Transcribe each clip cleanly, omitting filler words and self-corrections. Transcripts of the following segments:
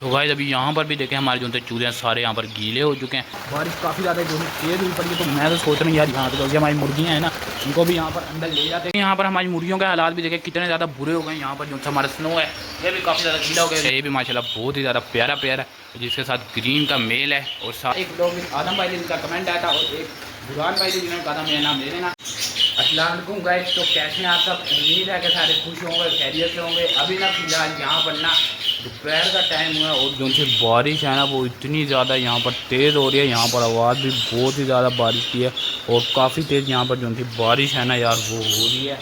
तो गाइस अभी यहाँ पर भी देखें हमारे जो चूजे सारे यहाँ पर गीले हो चुके हैं। बारिश काफ़ी ज़्यादा जो है तेज़ हुई पड़ी है। तो मैं तो सोच रहा हूँ यार यहाँ पर जो हमारी मुर्गियाँ हैं ना उनको भी यहाँ पर अंदर ले जाते हैं। यहाँ पर हमारी मुर्गियों के हालात भी देखें कितने ज़्यादा बुरे हो गए। यहाँ पर जो हमारा स्नो है ये भी काफ़ी ज़्यादा गीला हो गया। ये भी माशाल्लाह बहुत ही ज़्यादा प्यारा पेयर है जिसके साथ ग्रीन का मेल है। और साथ एक लोग आदम भाई जिनका कमेंट आया था और एक बुरहान भाई जिन्होंने कहा था मेरा नाम ले लेना। अस्सलाम वालेकुम गाइस, तो कैसे हैं आप सब? उम्मीद है कि सारे खुश होंगे, खैरियत से होंगे। अभी ना फिलहाल यहाँ पर ना दोपहर का टाइम हुआ और जो सी बारिश है ना वो इतनी ज़्यादा यहाँ पर तेज़ हो रही है। यहाँ पर आवाज़ भी बहुत ही ज़्यादा बारिश की है और काफ़ी तेज़ यहाँ पर जो सी बारिश है ना यार वो हो रही है।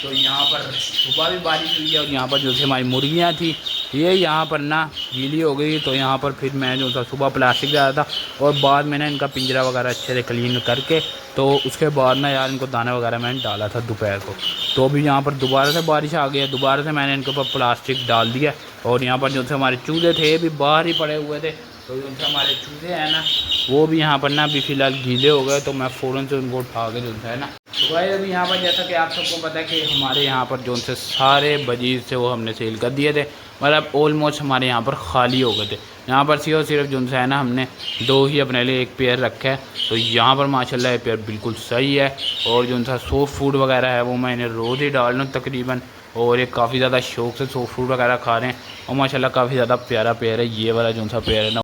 तो यहाँ पर सुबह भी बारिश हुई है और यहाँ पर जो सी हमारी मुर्गियाँ थी ये यहाँ पर ना गीली हो गई। तो यहाँ पर फिर मैं जो था सुबह प्लास्टिक डाला था और बाद में ना इनका पिंजरा वगैरह अच्छे से क्लीन करके तो उसके बाद ना यार इनको दाना वगैरह मैंने डाला था दोपहर को। तो अभी यहाँ पर दोबारा से बारिश आ गई है, दोबारा से मैंने इनके ऊपर प्लास्टिक डाल दिया। और यहाँ पर जो थे हमारे चूजे थे ये भी बाहर ही पड़े हुए थे। तो जो थे हमारे चूजे हैं ना वो भी यहाँ पर ना अभी फ़िलहाल गीले हो गए। तो मैं फ़ौरन से उनको उठा के जो है ना तो भाई अभी यहाँ पर जैसा कि आप सबको पता है कि हमारे यहाँ पर जो से सारे बजीज थे वो हमने सेल कर दिए थे। मतलब ऑलमोस्ट हमारे यहाँ पर खाली हो गए थे। यहाँ पर सिर्फ जो है ना हमने दो ही अपने लिए एक पेयर रखा है। तो यहाँ पर माशाल्लाह ये पेयर बिल्कुल सही है। और जो सा सॉफ्ट फूड वगैरह है वो मैं इन्हें रोज़ ही डाल लूँ तकरीबन। और ये काफ़ी ज़्यादा शौक से सॉफ्ट फूड वगैरह खा रहे हैं और माशाल्लाह काफ़ी ज़्यादा प्यारा पेयर है ये वाला जो सा पेयर है ना।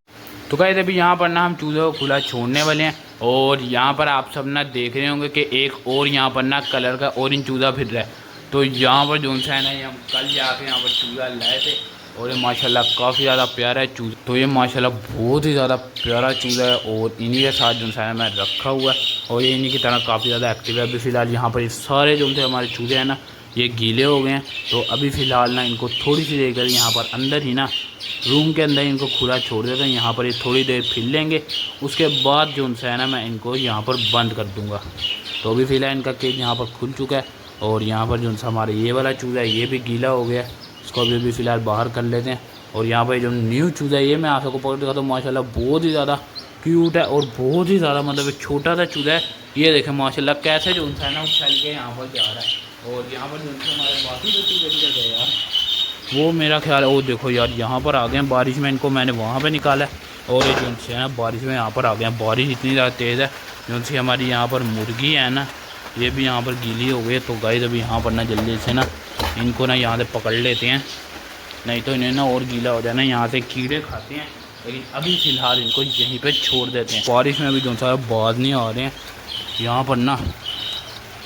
तो गाइस अभी यहाँ पर ना हम चूज़े को खुला छोड़ने वाले हैं। और यहाँ पर आप सब ना देख रहे होंगे कि एक और यहाँ पर ना कलर का ऑरेंज चूज़ा फिर रहा है। तो यहाँ पर जो है ना ये हम कल जाके यहाँ पर चूज़ा लाए थे और ये माशाल्लाह काफ़ी ज़्यादा प्यारा है चूज़ा। तो ये माशाल्लाह बहुत ही ज़्यादा प्यारा चूज़ा है और इन्हीं के साथ जो है मैं रखा हुआ है और ये इन्हीं की तरह काफ़ी ज़्यादा एक्टिव है। अभी फ़िलहाल यहाँ पर ये सारे जो थे हमारे चूज़े हैं ना ये गीले हो गए हैं। तो अभी फ़िलहाल ना इनको थोड़ी सी देर कर यहाँ पर अंदर ही ना रूम के अंदर इनको खुला छोड़ देते हैं। यहाँ पर ये थोड़ी देर फिर लेंगे उसके बाद जो है ना मैं इनको यहाँ पर बंद कर दूँगा। तो अभी फ़िलहाल इनका केज यहाँ पर खुल चुका है और यहाँ पर जो हमारे ये वाला चूज़ा है ये भी गीला हो गया है। इसको अभी फ़िलहाल बाहर कर लेते हैं। और यहाँ पर जो न्यू चूज़ा है ये मैं आप सबको पकड़ दिखा तो माशाल्लाह बहुत ही ज़्यादा क्यूट है और बहुत ही ज़्यादा मतलब एक छोटा सा चूज़ा है। ये देखें माशाल्लाह कैसे जो है ना उछल के यहाँ पर जा रहा है। और यहाँ पर जो हमारे बाकी जो चूज़े निकल गए यार वो मेरा ख्याल है वो देखो यार यहाँ पर आ गए हैं बारिश में। इनको मैंने वहाँ पे निकाला है और ये जो है ना बारिश में यहाँ पर आ गए हैं। बारिश इतनी ज़्यादा तेज़ है जो सी हमारी यहाँ पर मुर्गी है ना ये भी यहाँ पर गीली हो गई। तो गाइस अभी यहाँ पर ना जल्दी से ना इनको ना यहाँ से पकड़ लेते हैं नहीं तो इन्हें ना और गीला हो जाना। यहाँ से कीड़े खाते हैं लेकिन अभी फ़िलहाल इनको यहीं पर छोड़ देते हैं। बारिश में अभी जो सा बाज नहीं आ रहे हैं। यहाँ पर ना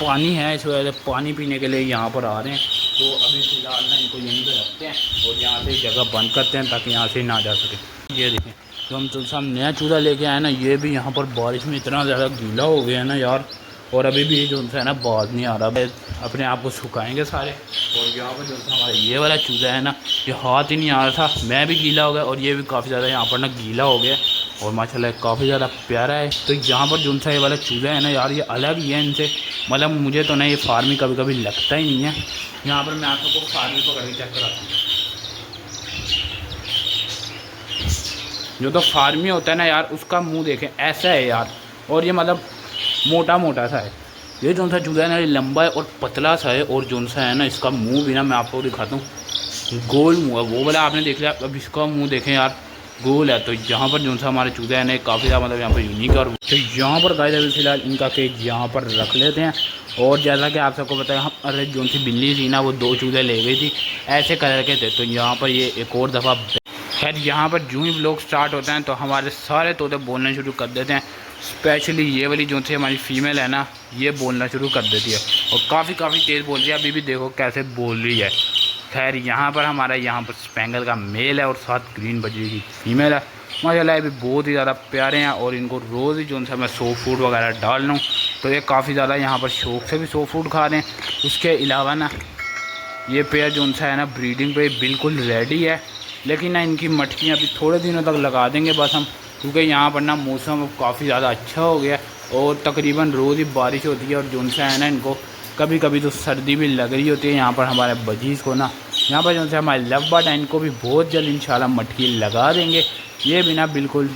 पानी है इस वजह से पानी पीने के लिए यहाँ पर आ रहे हैं। तो अभी फ़िलहाल ना इनको यहीं पे रखते हैं और यहाँ से जगह बंद करते हैं ताकि यहाँ से ना जा सके। ये देखें जो हम तुलसा नया चूल्हा लेके आए ना ये भी यहाँ पर बारिश में इतना ज़्यादा गीला हो गया है ना यार। और अभी भी जो है ना बाज नहीं आ रहा। अपने आप को सुखाएंगे सारे। और यहाँ पर जो हमारा ये वाला चूल्हा है ना ये हाथ ही नहीं आ रहा था। मैं भी गीला हो गया और ये भी काफ़ी ज़्यादा यहाँ पर ना गीला हो गया और माशाल्लाह काफ़ी ज़्यादा प्यारा है। तो यहाँ पर जो सा ये वाला चूज़ा है ना यार ये अलग ही है इनसे। मतलब मुझे तो ना ये फार्मी कभी कभी लगता ही नहीं है। यहाँ पर मैं आप सबको फार्मी पकड़ के चेक कराता हूँ। जो तो फार्मी होता है ना यार उसका मुंह देखें ऐसा है यार। और ये मतलब मोटा मोटा सा है। ये जो सा चूज़ा है ना ये लंबा है और पतला सा है। और जो सा है ना इसका मुंह भी ना मैं आपको दिखाता हूँ गोल मुँह है वो वाला आपने देख लिया। अब इसका मुँह देखें यार गोल है। तो यहाँ पर जो सा हमारे चूज़ा है ना काफ़ी ज़्यादा मतलब यहाँ पर यूनिक है। और तो यहाँ पर गाइस अभी फ़िलहाल इनका केज यहाँ पर रख लेते हैं। और जैसा कि आप सबको पता है हम अरे जो सी बिल्ली थी ना वो दो चूज़े ले गई थी ऐसे कलर के थे। तो यहाँ पर ये एक और दफ़ा खैर यहाँ पर जो ही व्लॉग स्टार्ट होता है तो हमारे सारे तोते बोलना शुरू कर देते हैं। स्पेशली ये वाली जो थी हमारी फ़ीमेल है ना ये बोलना शुरू कर देती है और काफ़ी तेज़ बोल रही है। अभी भी देखो कैसे बोल रही है। खैर यहाँ पर हमारा यहाँ पर स्पेंगल का मेल है और साथ ग्रीन बजी की फ़ीमेल है। माशाल्लाह ये भी बहुत ही ज़्यादा प्यारे हैं और इनको रोज़ ही जो सा मैं सॉफ्ट फूड वगैरह डाल लूँ तो ये काफ़ी ज़्यादा यहाँ पर शौक से भी सॉफ्ट फूड खा रहे हैं। उसके अलावा ना ये पेयर जो सा है ना ब्रीडिंग पे बिल्कुल रेडी है। लेकिन ना इनकी मटकियाँ अभी थोड़े दिनों तक लगा देंगे बस हम क्योंकि यहाँ पर ना मौसम काफ़ी ज़्यादा अच्छा हो गया और तकरीबन रोज़ ही बारिश होती है। और जो सा है ना इनको कभी कभी तो सर्दी भी लग रही होती है। यहाँ पर हमारे बजीज़ को ना यहाँ पर जो है हमारे लव बर्ड है इनको भी बहुत जल्द इंशाल्लाह मटकी लगा देंगे। ये भी ना बिल्कुल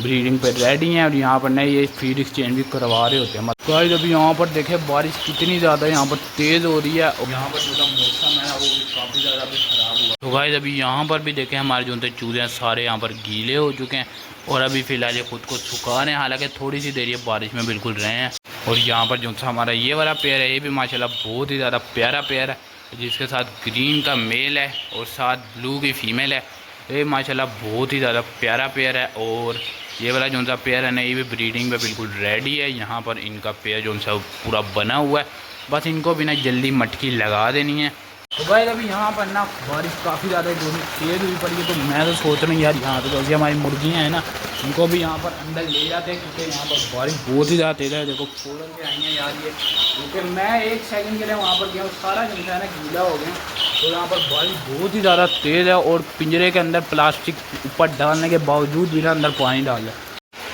ब्रीडिंग पे रेडी हैं और यहाँ पर ना ये फीड एक्सचेंज भी करवा रहे होते हैं। गाइस अभी यहाँ पर देखें बारिश कितनी ज़्यादा यहाँ पर तेज़ हो रही है और यहाँ पर जो मौसम है वो भी काफ़ी ज़्यादा भी ख़राब हुआ। तो तो गाइस अभी यहाँ पर भी देखें हमारे जो थे चूजे हैं सारे यहाँ पर गीले हो चुके हैं और अभी फ़िलहाल ये खुद को सुखा रहे हैं। हालांकि थोड़ी सी देर ये बारिश में बिल्कुल रहे हैं। और यहाँ पर जो सा हमारा ये वाला पेयर है ये भी माशाल्लाह बहुत ही ज़्यादा प्यारा पेयर है, जिसके साथ ग्रीन का मेल है और साथ ब्लू की फ़ीमेल है। ये माशाल्लाह बहुत ही ज़्यादा प्यारा पेयर है। और ये वाला जो सा पेयर है ना ये भी ब्रीडिंग पे बिल्कुल रेडी है। यहाँ पर इनका पेयर जो सा पूरा बना हुआ है, बस इनको भी ना जल्दी मटकी लगा देनी है। तो गाइस अभी यहाँ पर ना बारिश काफ़ी ज़्यादा जो है तेज़ हुई पड़ी है, तो मैं तो सोच रहा हूँ यार यहाँ पे जो हमारी मुर्गियाँ हैं ना इनको भी यहाँ पर अंदर ले जाते हैं, क्योंकि यहाँ पर बारिश बहुत ही ज़्यादा तेज़ है। देखो फ़ौरन से आई हैं यार ये, क्योंकि मैं एक सेकंड के लिए वहाँ पर गया हूँ सारा जो है ना गीला हो गया। तो यहाँ पर बारिश बहुत ही ज़्यादा तेज़ है और पिंजरे के अंदर प्लास्टिक ऊपर डालने के बावजूद भी ना अंदर पानी डाल है।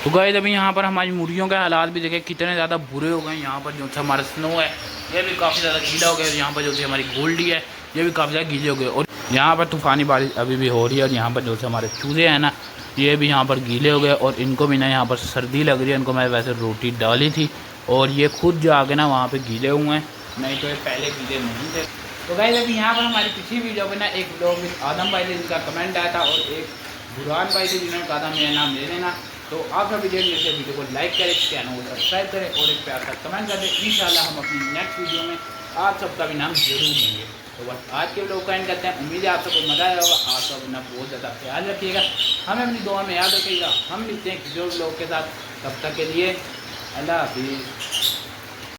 तो गाइस अभी यहाँ पर हमारी मुर्गियों के हालात भी देखें कितने ज़्यादा बुरे हो गए। यहाँ पर जो हमारा स्नो है ये भी काफ़ी ज़्यादा गीला हो गया। यहाँ पर जो हमारी गोल्डी है ये भी काफ़ी ज़्यादा गीले हो गए। और यहाँ पर तूफ़ानी बारिश अभी भी हो रही है। और यहाँ पर जो हमारे चूजे हैं ना ये भी यहाँ पर गीले हो गए और इनको भी ना यहाँ पर सर्दी लग रही है। इनको मैं वैसे रोटी डाली थी और ये खुद जाके ना वहाँ पर गीले हुए हैं, नहीं तो ये पहले गीले नहीं थे। तो गाइस अभी यहाँ पर हमारी पिछली वीडियो में ना एक लोग आदम भाई थे जिनका कमेंट आया था और एक बुरहान भाई थे जिन्होंने कहा था मेरा नाम ले लेना। तो आप सभी वीडियो को लाइक करें, चैनल को सब्सक्राइब करें और एक प्यार सा कमेंट कर दें। इंशाल्लाह हम अपनी नेक्स्ट वीडियो में आप सबका भी नाम जरूर लेंगे। तो बस आज के लोग एंड करते हैं। उम्मीद है आप सबको मज़ा आया होगा। आप सब अपना बहुत ज़्यादा ख्याल रखिएगा, हमें अपनी दुआ में याद रखिएगा। हम मिलते हैं किसी और लोग के साथ, तब तक के लिए अल्लाह हाफिज़।